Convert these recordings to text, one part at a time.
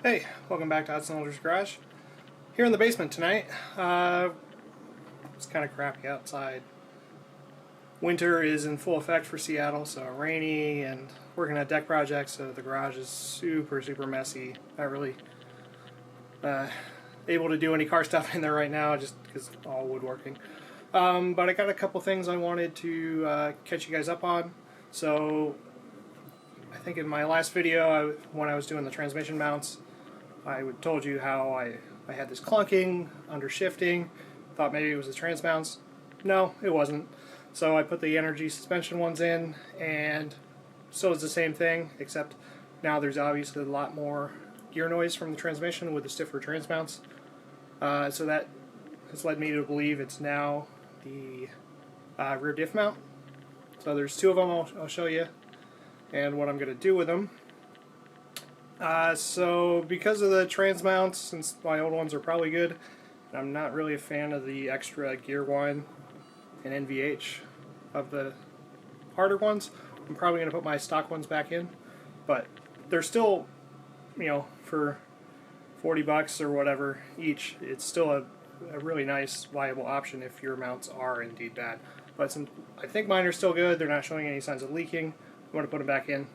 Hey, welcome back to Odd Cylinder's Garage. Here in the basement tonight. It's kind of crappy outside. Winter is in full effect for Seattle, so rainy and working at deck projects, so the garage is super messy. Not really able to do any car stuff in there right now, just because it's all woodworking. But I got a couple things I wanted to catch you guys up on. So I think in my last video, when I was doing the transmission mounts, I told you how I had this clunking, under shifting, thought maybe it was the trans mounts. No, it wasn't. So I put the energy suspension ones in, and still it's the same thing, except now there's obviously a lot more gear noise from the transmission with the stiffer trans mounts. So that has led me to believe it's now the rear diff mount. So there's two of them I'll show you, and what I'm going to do with them. So because of the trans mounts, since my old ones are probably good, and I'm not really a fan of the extra gear wind and NVH of the harder ones, I'm probably going to put my stock ones back in. But they're still, you know, for 40 bucks or whatever each, it's still a really nice, viable option if your mounts are indeed bad. But I think mine are still good. They're not showing any signs of leaking. I'm going to put them back in.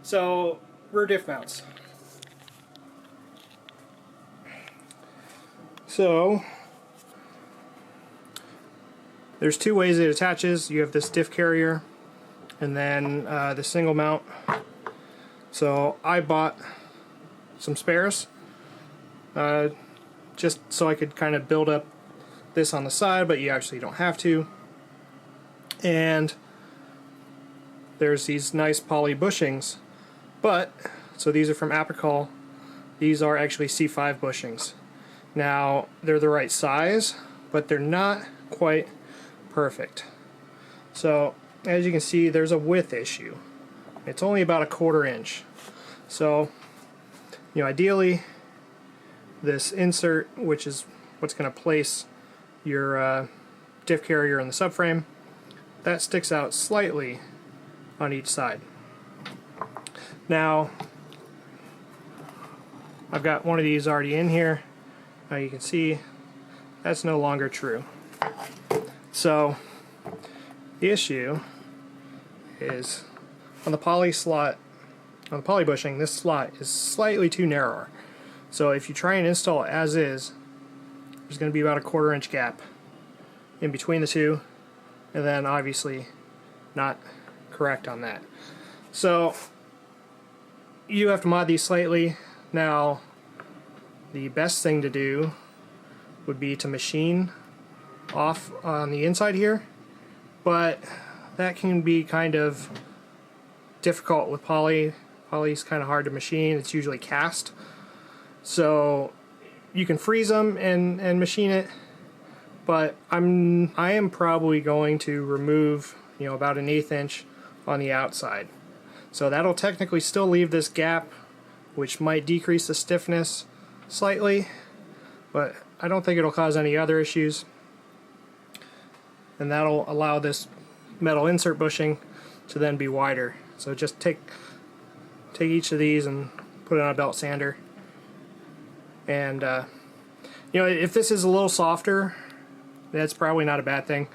So, rear diff mounts. So, there's two ways it attaches. You have this diff carrier and then the single mount. So I bought some spares just so I could kind of build up this on the side, but you actually don't have to. And there's these nice poly bushings, but so these are from Apikol. These are actually C5 bushings. Now they're the right size, but they're not quite perfect. So as you can see, there's a width issue. It's only about 1/4 inch. So, you know, ideally this insert, which is what's going to place your diff carrier in the subframe, that sticks out slightly on each side. Now I've got one of these already in here. Now you can see that's no longer true. So the issue is on the poly slot, on the poly bushing, this slot is slightly too narrow. So if you try and install it as is, there's going to be about 1/4 inch gap in between the two, and then obviously not correct on that. So you have to mod these slightly. Now the best thing to do would be to machine off on the inside here, but that can be kind of difficult with poly. Poly's kind of hard to machine. It's usually cast. So you can freeze them and machine it, but I am probably going to remove, you know, about 1/8 inch on the outside. So that'll technically still leave this gap, which might decrease the stiffness slightly, but I don't think it'll cause any other issues. And that'll allow this metal insert bushing to then be wider. So just take each of these and put it on a belt sander. And you know, if this is a little softer, that's probably not a bad thing.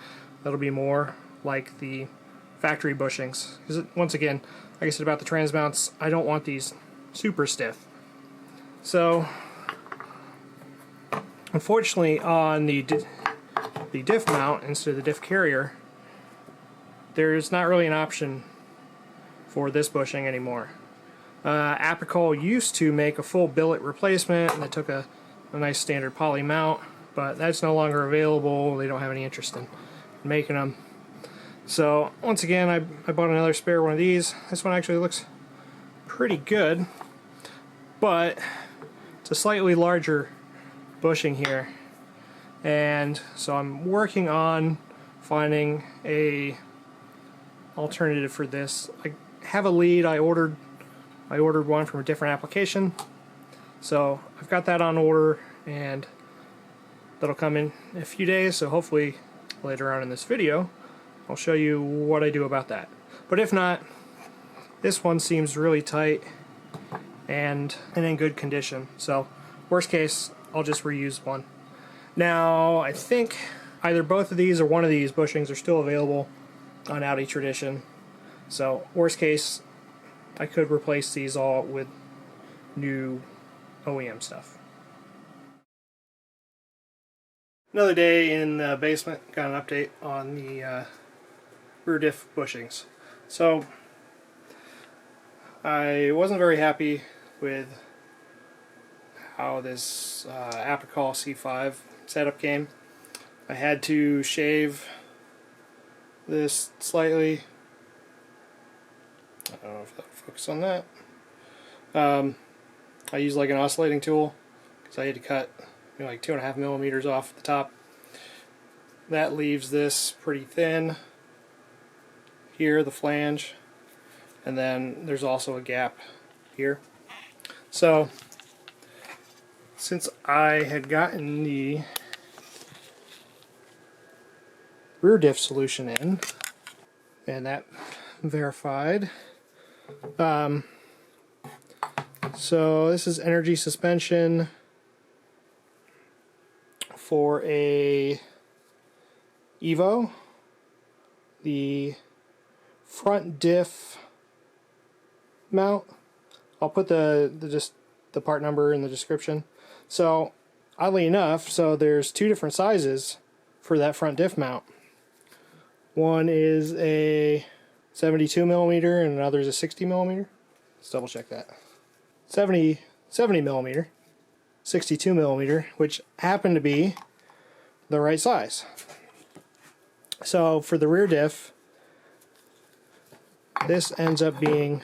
That'll be more like the factory bushings. Because once again, like I said about the trans mounts, I don't want these super stiff. So unfortunately on the diff mount instead of the diff carrier, there's not really an option for this bushing anymore. Apikol used to make a full billet replacement, and they took a nice standard poly mount, but that's no longer available. They don't have any interest in making them. So once again, I bought another spare one of these. This one actually looks pretty good, but it's a slightly larger bushing here, and so I'm working on finding a alternative for this. I have a lead. I ordered one from a different application, so I've got that on order, and that'll come in a few days. So hopefully later on in this video I'll show you what I do about that. But if not, this one seems really tight, and in good condition. So worst case, I'll just reuse one. Now I think either both of these or one of these bushings are still available on Audi Tradition. So worst case, I could replace these all with new OEM stuff. Another day in the basement, got an update on the rear diff bushings. So I wasn't very happy with how this Apikol C5 setup came. I had to shave this slightly. I don't know if that'll focus on that. I used like an oscillating tool because I had to cut like 2.5 millimeters off the top. That leaves this pretty thin here, the flange, and then there's also a gap here. So since I had gotten the rear diff solution in, and that verified, so this is energy suspension for a Evo. The front diff mount, I'll put the part number in the description. So oddly enough, so there's two different sizes for that front diff mount. One is a 72 millimeter and another is a 60 millimeter. Let's double check that. 70 millimeter, 62 millimeter, which happen to be the right size. So for the rear diff, this ends up being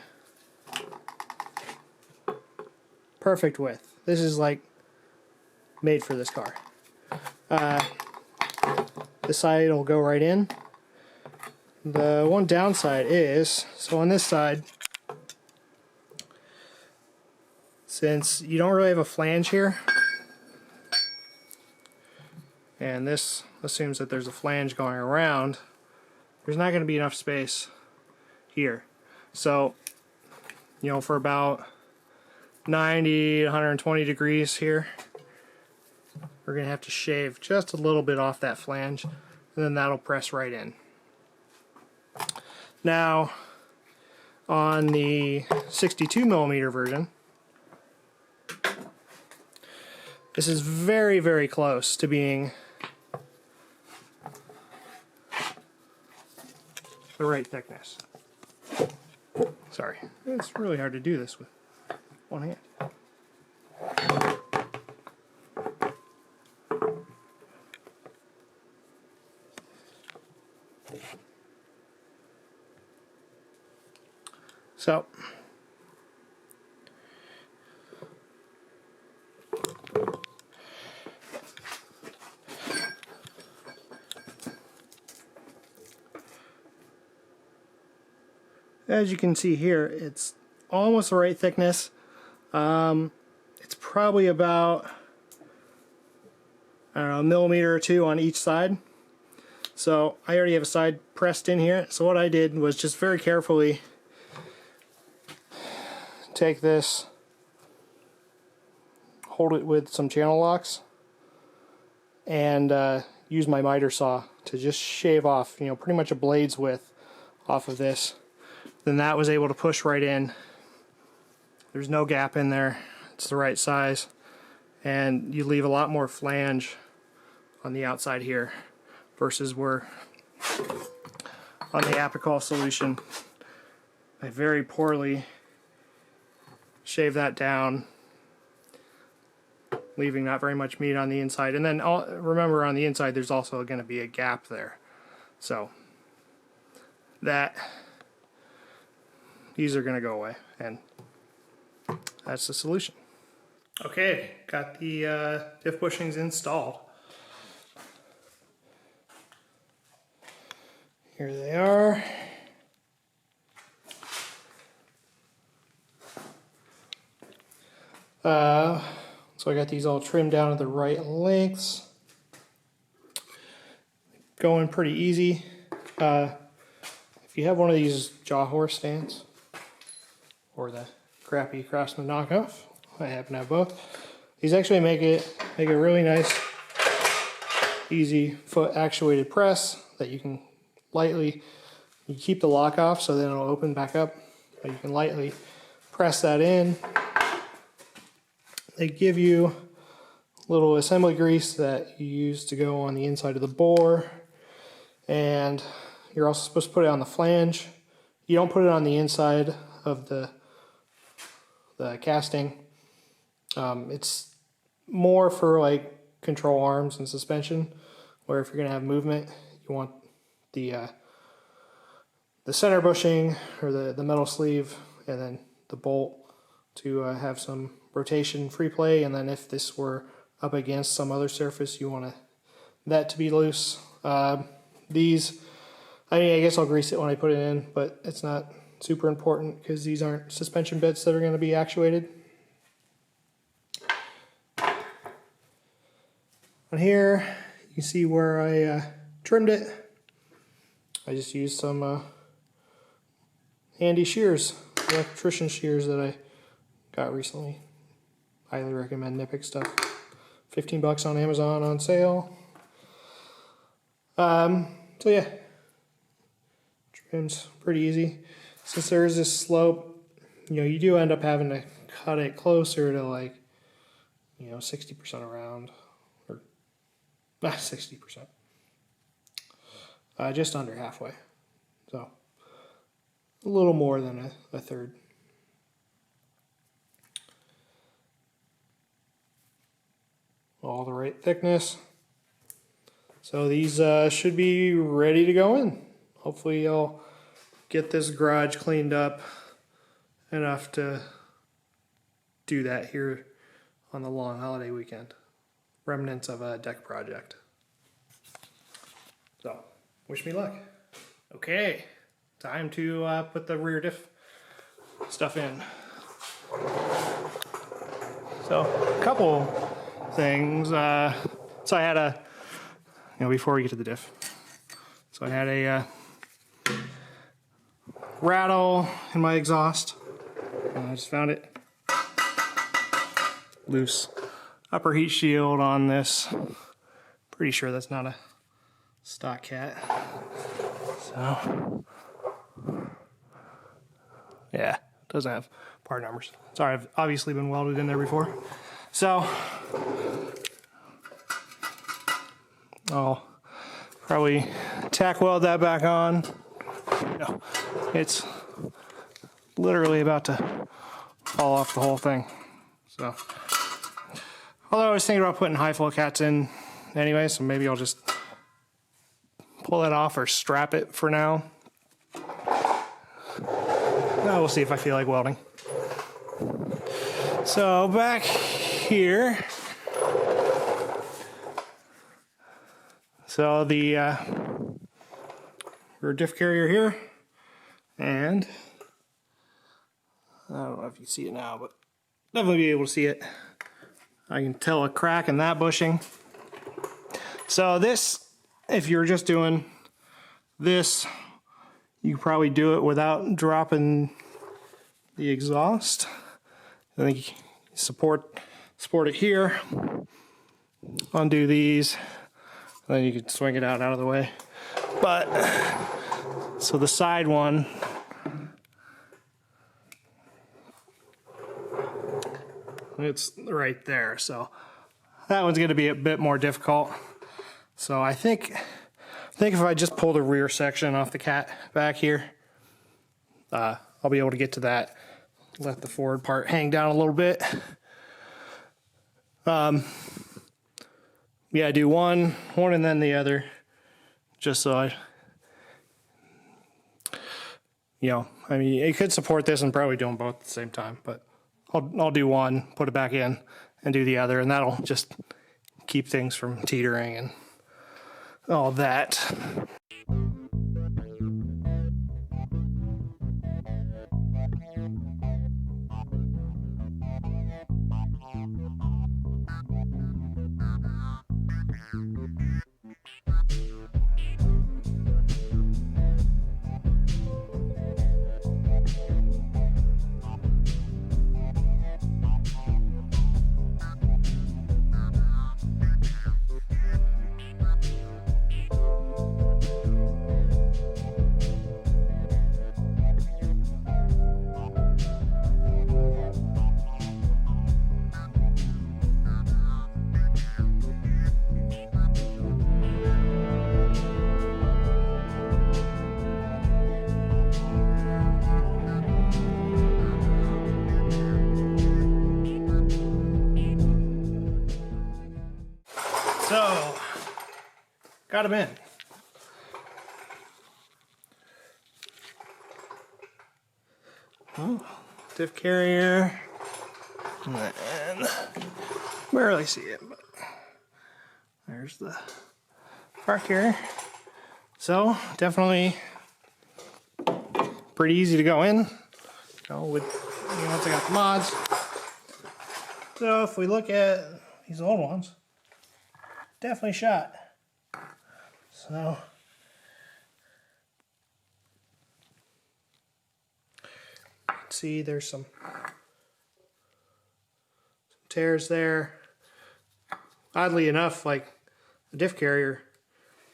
perfect width. This is like made for this car. This side will go right in. The one downside is, so on this side, since you don't really have a flange here, and this assumes that there's a flange going around, there's not going to be enough space here. So, you know, for about 90 to 120 degrees here, we're going to have to shave just a little bit off that flange, and then that'll press right in. Now, on the 62 millimeter version, this is very, very close to being the right thickness. Sorry, it's really hard to do this with one hand. So, as you can see here, it's almost the right thickness. It's probably about, I don't know, a millimeter or two on each side. So I already have a side pressed in here. So what I did was just very carefully take this, hold it with some channel locks, and use my miter saw to just shave off, you know, pretty much a blade's width off of this. Then that was able to push right in. There's no gap in there. It's the right size, and you leave a lot more flange on the outside here versus where on the Apikol solution I very poorly shave that down, leaving not very much meat on the inside. And then remember, on the inside there's also going to be a gap there, so these are going to go away, and that's the solution. Okay, got the diff bushings installed. Here they are. So I got these all trimmed down to the right lengths. Going pretty easy. If you have one of these jaw horse stands, or the crappy Craftsman knockoff. I happen to have both. These actually make a really nice, easy foot actuated press that you can lightly, you keep the lock off so then it'll open back up, but you can lightly press that in. They give you little assembly grease that you use to go on the inside of the bore, and you're also supposed to put it on the flange. You don't put it on the inside of the casting. It's more for like control arms and suspension, where if you're going to have movement, you want the center bushing or the metal sleeve and then the bolt to have some rotation free play, and then if this were up against some other surface, you want that to be loose. These, I mean, I guess I'll grease it when I put it in, but it's not super important because these aren't suspension bits that are going to be actuated. On here, you can see where I trimmed it. I just used some handy shears, electrician shears that I got recently. Highly recommend Nippic stuff. 15 bucks on Amazon on sale. So yeah, trim's pretty easy. Since there is this slope, you know, you do end up having to cut it closer to like, you know, 60% around, or not 60%, just under halfway. So a little more than a third. All the right thickness. So these should be ready to go in. Hopefully I'll get this garage cleaned up enough to do that here on the long holiday weekend. Remnants of a deck project. So, wish me luck. Okay, time to put the rear diff stuff in. So, a couple things. So I had before we get to the diff, so I had a rattle in my exhaust. I just found it loose. Upper heat shield on this. Pretty sure that's not a stock cat. So yeah, it doesn't have part numbers. Sorry, I've obviously been welded in there before. So I'll probably tack weld that back on. No, it's literally about to fall off the whole thing. So, although I was thinking about putting high flow cats in anyway, so maybe I'll just pull it off or strap it for now. Now we'll see if I feel like welding. So back here, so the rear diff carrier here, and I don't know if you see it now, but definitely be able to see it. I can tell a crack in that bushing. So this, if you're just doing this, you probably do it without dropping the exhaust. I think you support it here, undo these, and then you can swing it out of the way. But so the side one, it's right there, so that one's going to be a bit more difficult. So I think if I just pull the rear section off the cat back here, I'll be able to get to that. Let the forward part hang down a little bit. Yeah, I do one and then the other, just so I mean, you could support this and probably do them both at the same time, but I'll do one, put it back in, and do the other, and that'll just keep things from teetering and all that. So, got them in. Oh, diff carrier. And barely see it, but there's the park carrier. So, definitely pretty easy to go in. With once I got the mods. So if we look at these old ones, definitely shot. So see, there's some tears there. Oddly enough, like the diff carrier,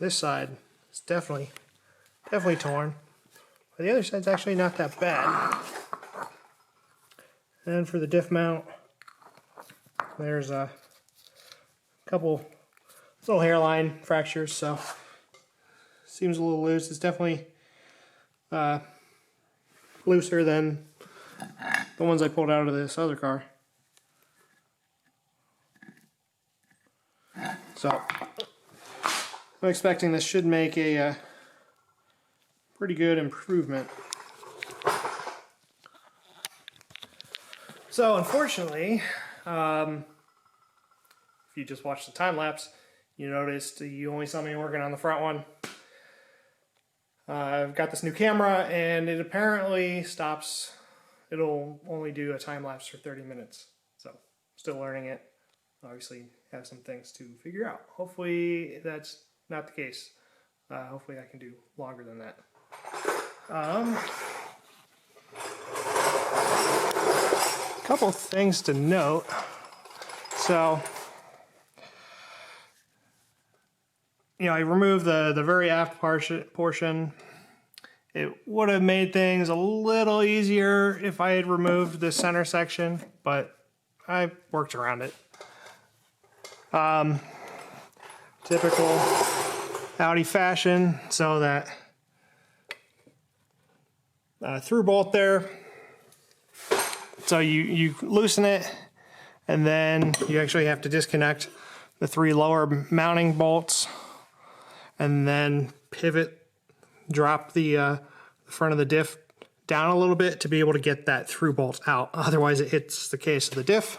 this side is definitely torn. But the other side's actually not that bad. And for the diff mount, there's a couple little hairline fractures, so seems a little loose. It's definitely looser than the ones I pulled out of this other car. So I'm expecting this should make a pretty good improvement. So unfortunately, if you just watched the time lapse, you noticed you only saw me working on the front one. I've got this new camera and it apparently stops, it'll only do a time lapse for 30 minutes. So still learning it. Obviously have some things to figure out. Hopefully that's not the case. Hopefully I can do longer than that. Couple things to note. So, I removed the very aft portion. It would have made things a little easier if I had removed the center section, but I worked around it. Typical Audi fashion, so that through bolt there. So you loosen it, and then you actually have to disconnect the 3 lower mounting bolts, and then pivot, drop the front of the diff down a little bit to be able to get that through bolt out. Otherwise, it's the case of the diff.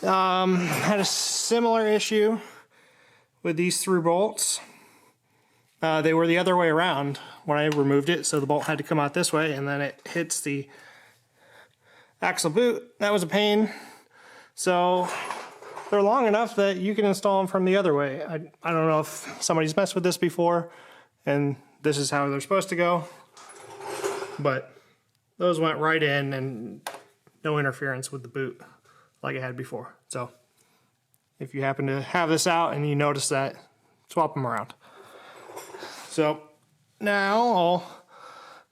Had a similar issue with these through bolts. They were the other way around when I removed it, so the bolt had to come out this way, and then it hits the axle boot. That was a pain. So they're long enough that you can install them from the other way. I don't know if somebody's messed with this before and this is how they're supposed to go, but those went right in and no interference with the boot like I had before. So if you happen to have this out and you notice that, swap them around. So now I'll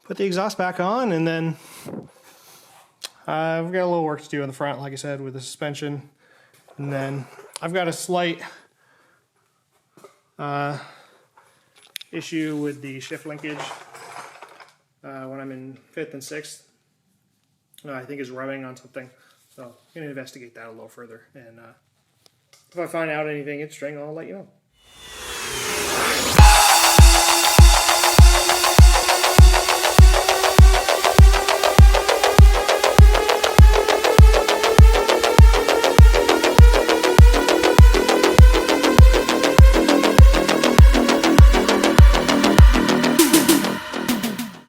put the exhaust back on, and then we've got a little work to do in the front, like I said, with the suspension. And then I've got a slight issue with the shift linkage when I'm in 5th and 6th. I think is rubbing on something. So I'm going to investigate that a little further. And if I find out anything interesting, I'll let you know.